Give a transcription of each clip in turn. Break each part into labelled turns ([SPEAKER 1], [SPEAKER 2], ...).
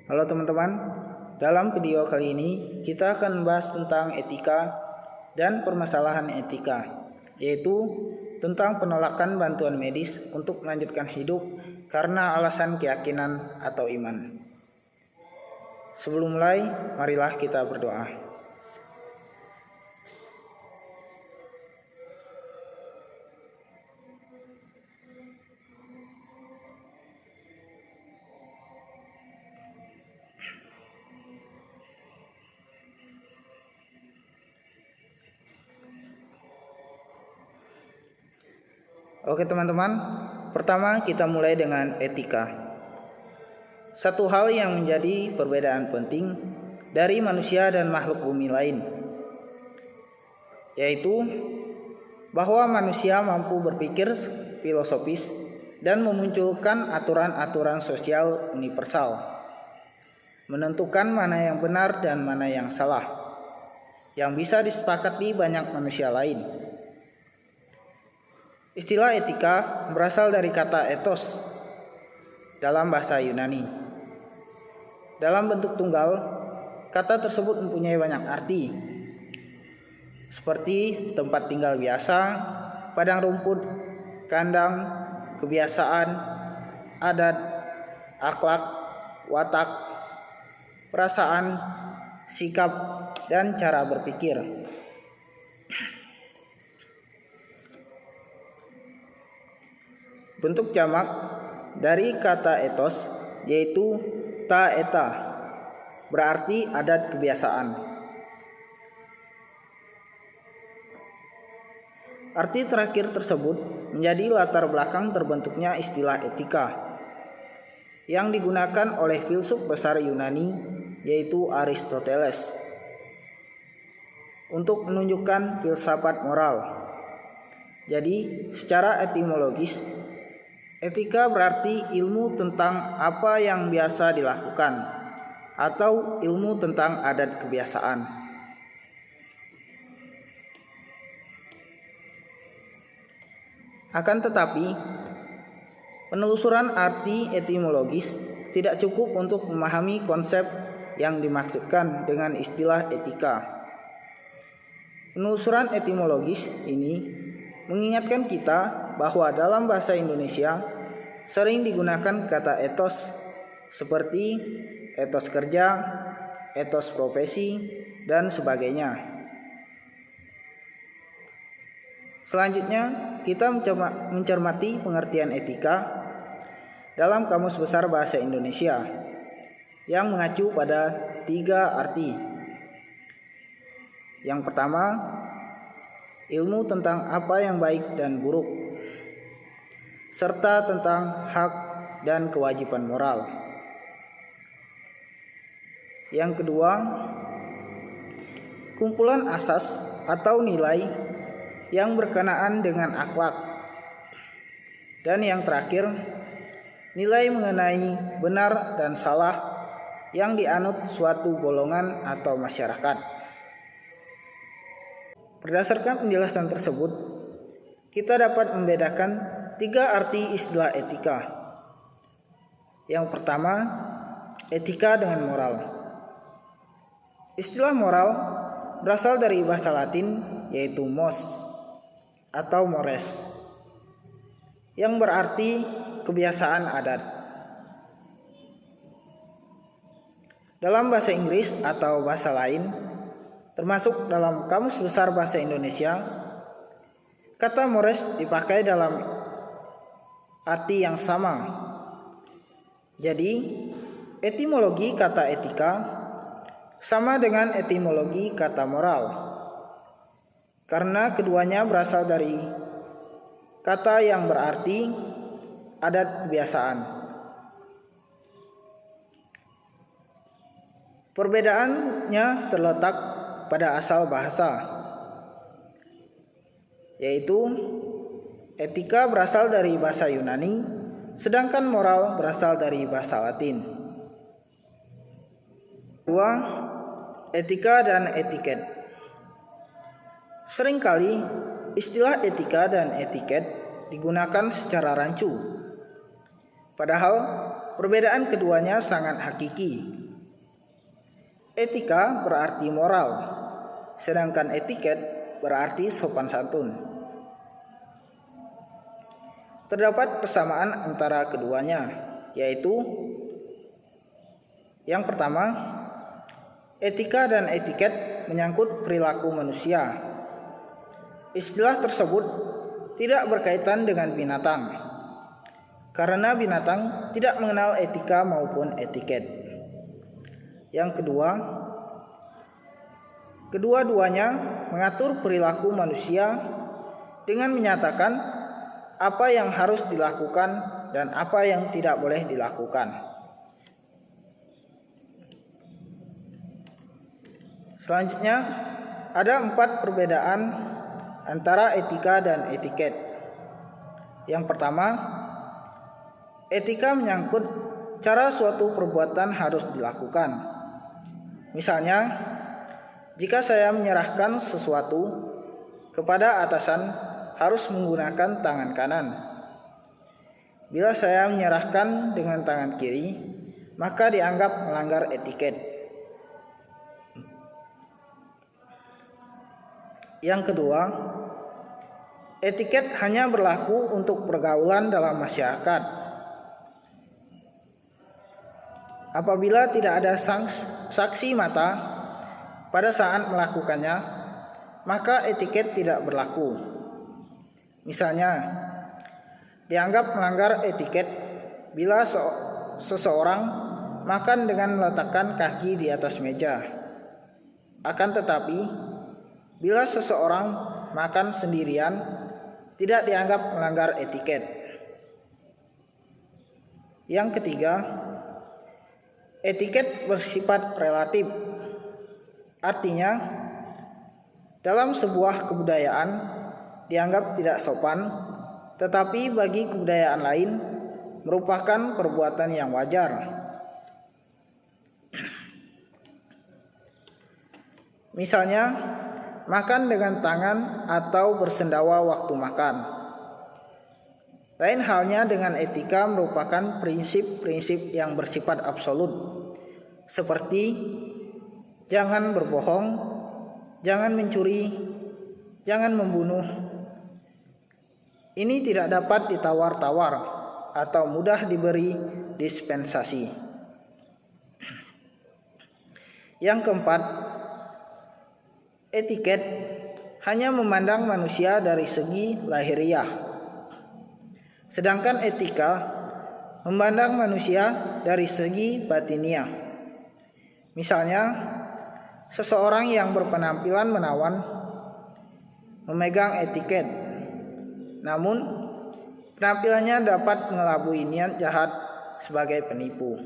[SPEAKER 1] Halo teman-teman, dalam video kali ini kita akan membahas tentang etika dan permasalahan etika, yaitu tentang penolakan bantuan medis untuk melanjutkan hidup karena alasan keyakinan atau iman. Sebelum mulai, marilah kita berdoa. Oke teman-teman, pertama kita mulai dengan etika. Satu hal yang menjadi perbedaan penting dari manusia dan makhluk bumi lain, yaitu bahwa manusia mampu berpikir filosofis dan memunculkan aturan-aturan sosial universal, menentukan mana yang benar dan mana yang salah, yang bisa disepakati banyak manusia lain. Istilah etika berasal dari kata ethos dalam bahasa Yunani. Dalam bentuk tunggal, kata tersebut mempunyai banyak arti, seperti tempat tinggal biasa, padang rumput, kandang, kebiasaan, adat, akhlak, watak, perasaan, sikap, dan cara berpikir. Bentuk jamak dari kata ethos yaitu ta eta, berarti adat kebiasaan. Arti terakhir tersebut menjadi latar belakang terbentuknya istilah etika yang digunakan oleh filsuf besar Yunani yaitu Aristoteles untuk menunjukkan filsafat moral. Jadi, secara etimologis, etika berarti ilmu tentang apa yang biasa dilakukan atau ilmu tentang adat kebiasaan. Akan tetapi, penelusuran arti etimologis tidak cukup untuk memahami konsep yang dimaksudkan dengan istilah etika. Penelusuran etimologis ini mengingatkan kita bahwa dalam bahasa Indonesia sering digunakan kata etos seperti etos kerja, etos profesi, dan sebagainya. Selanjutnya, kita mencermati pengertian etika dalam Kamus Besar Bahasa Indonesia yang mengacu pada 3 arti. Yang pertama, ilmu tentang apa yang baik dan buruk, serta tentang hak dan kewajiban moral. Yang kedua, kumpulan asas atau nilai yang berkenaan dengan akhlak. Dan yang terakhir, nilai mengenai benar dan salah yang dianut suatu golongan atau masyarakat. Berdasarkan penjelasan tersebut, kita dapat membedakan 3 arti istilah etika. Yang pertama, etika dengan moral. Istilah moral berasal dari bahasa Latin yaitu mos atau mores, yang berarti kebiasaan adat. Dalam bahasa Inggris atau bahasa lain, termasuk dalam Kamus Besar Bahasa Indonesia, kata mores dipakai dalam arti yang sama. Jadi, etimologi kata etika sama dengan etimologi kata moral, karena keduanya berasal dari kata yang berarti adat kebiasaan. Perbedaannya terletak pada asal bahasa, yaitu etika berasal dari bahasa Yunani, sedangkan moral berasal dari bahasa Latin. Kedua, etika dan etiket. Seringkali istilah etika dan etiket digunakan secara rancu, padahal perbedaan keduanya sangat hakiki. Etika berarti moral, sedangkan etiket berarti sopan santun. Terdapat persamaan antara keduanya, yaitu yang pertama, etika dan etiket menyangkut perilaku manusia. Istilah tersebut tidak berkaitan dengan binatang, karena binatang tidak mengenal etika maupun etiket. Yang kedua, kedua-duanya mengatur perilaku manusia dengan menyatakan apa yang harus dilakukan dan apa yang tidak boleh dilakukan. Selanjutnya, ada 4 perbedaan antara etika dan etiket. Yang pertama, etika menyangkut cara suatu perbuatan harus dilakukan. Misalnya, jika saya menyerahkan sesuatu kepada atasan harus menggunakan tangan kanan. Bila saya menyerahkan dengan tangan kiri, maka dianggap melanggar etiket. Yang kedua, etiket hanya berlaku untuk pergaulan dalam masyarakat. Apabila tidak ada saksi mata pada saat melakukannya, maka etiket tidak berlaku. Misalnya, dianggap melanggar etiket bila seseorang makan dengan meletakkan kaki di atas meja. Akan tetapi, bila seseorang makan sendirian, tidak dianggap melanggar etiket. Yang ketiga, etiket bersifat relatif. Artinya, dalam sebuah kebudayaan dianggap tidak sopan, tetapi bagi kebudayaan lain merupakan perbuatan yang wajar. Misalnya, makan dengan tangan atau bersendawa waktu makan. Lain halnya dengan etika merupakan prinsip-prinsip yang bersifat absolut, seperti jangan berbohong, jangan mencuri, jangan membunuh. Ini tidak dapat ditawar-tawar atau mudah diberi dispensasi. Yang keempat, etiket hanya memandang manusia dari segi lahiriah. Sedangkan etika memandang manusia dari segi batiniah. Misalnya, seseorang yang berpenampilan menawan memegang etiket, namun penampilannya dapat mengelabui niat jahat sebagai penipu.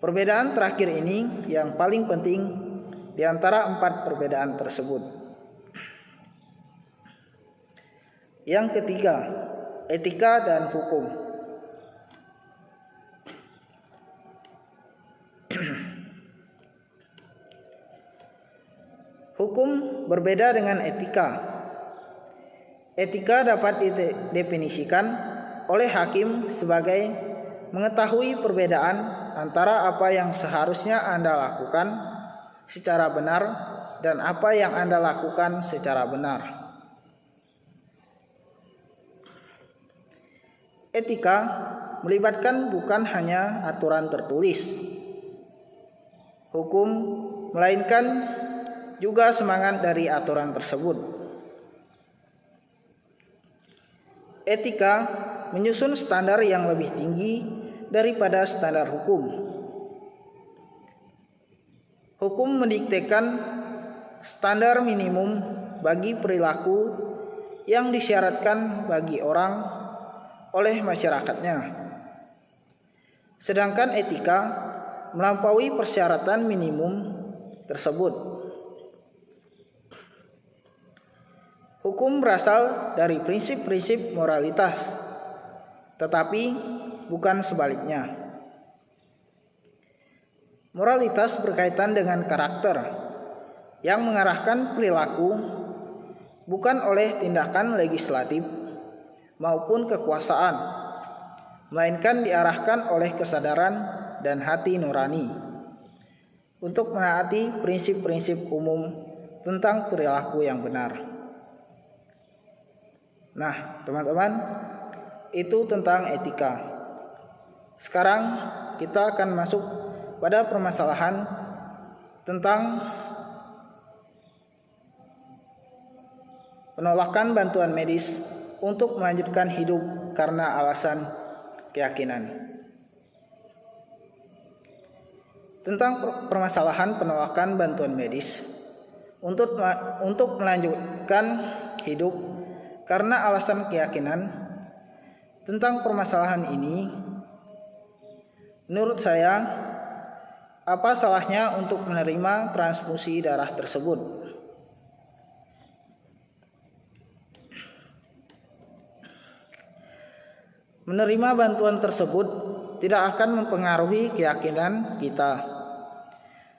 [SPEAKER 1] Perbedaan terakhir ini yang paling penting di antara 4 perbedaan tersebut. Yang ketiga, etika dan hukum. Hukum berbeda dengan etika. Etika dapat didefinisikan oleh hakim sebagai mengetahui perbedaan antara apa yang seharusnya Anda lakukan secara benar dan apa yang Anda lakukan secara benar. Etika melibatkan bukan hanya aturan tertulis, hukum, melainkan juga semangat dari aturan tersebut. Etika menyusun standar yang lebih tinggi daripada standar hukum. Hukum mendiktekan standar minimum bagi perilaku yang disyaratkan bagi orang oleh masyarakatnya. Sedangkan etika melampaui persyaratan minimum tersebut. Hukum berasal dari prinsip-prinsip moralitas, tetapi bukan sebaliknya. Moralitas berkaitan dengan karakter yang mengarahkan perilaku bukan oleh tindakan legislatif maupun kekuasaan, melainkan diarahkan oleh kesadaran dan hati nurani untuk menaati prinsip-prinsip umum tentang perilaku yang benar. Nah, teman-teman, itu tentang etika. Sekarang kita akan masuk pada permasalahan tentang penolakan bantuan medis untuk melanjutkan hidup karena alasan keyakinan. Tentang permasalahan penolakan bantuan medis untuk melanjutkan hidup karena alasan keyakinan. Tentang permasalahan ini, menurut saya, apa salahnya untuk menerima transfusi darah tersebut? Menerima bantuan tersebut tidak akan mempengaruhi keyakinan kita,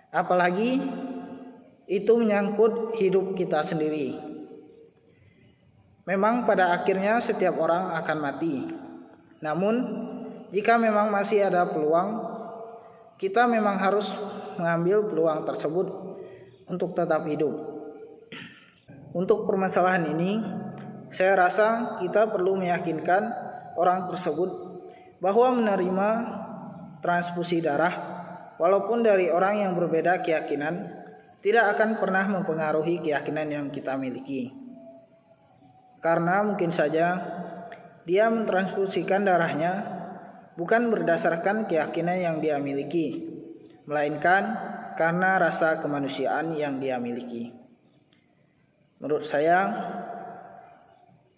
[SPEAKER 1] apalagi itu menyangkut hidup kita sendiri. Memang pada akhirnya setiap orang akan mati. Namun, jika memang masih ada peluang, kita memang harus mengambil peluang tersebut untuk tetap hidup. Untuk permasalahan ini, saya rasa kita perlu meyakinkan orang tersebut bahwa menerima transfusi darah walaupun dari orang yang berbeda keyakinan tidak akan pernah mempengaruhi keyakinan yang kita miliki. Karena mungkin saja dia mentransfusikan darahnya bukan berdasarkan keyakinan yang dia miliki, melainkan karena rasa kemanusiaan yang dia miliki. Menurut saya,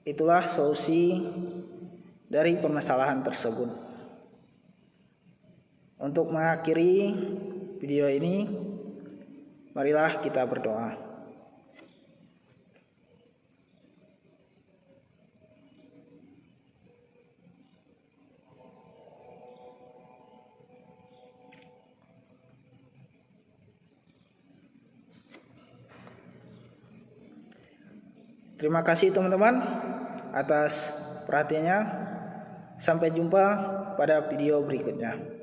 [SPEAKER 1] itulah solusi dari permasalahan tersebut. Untuk mengakhiri video ini, marilah kita berdoa. Terima kasih teman-teman atas perhatiannya. Sampai jumpa pada video berikutnya.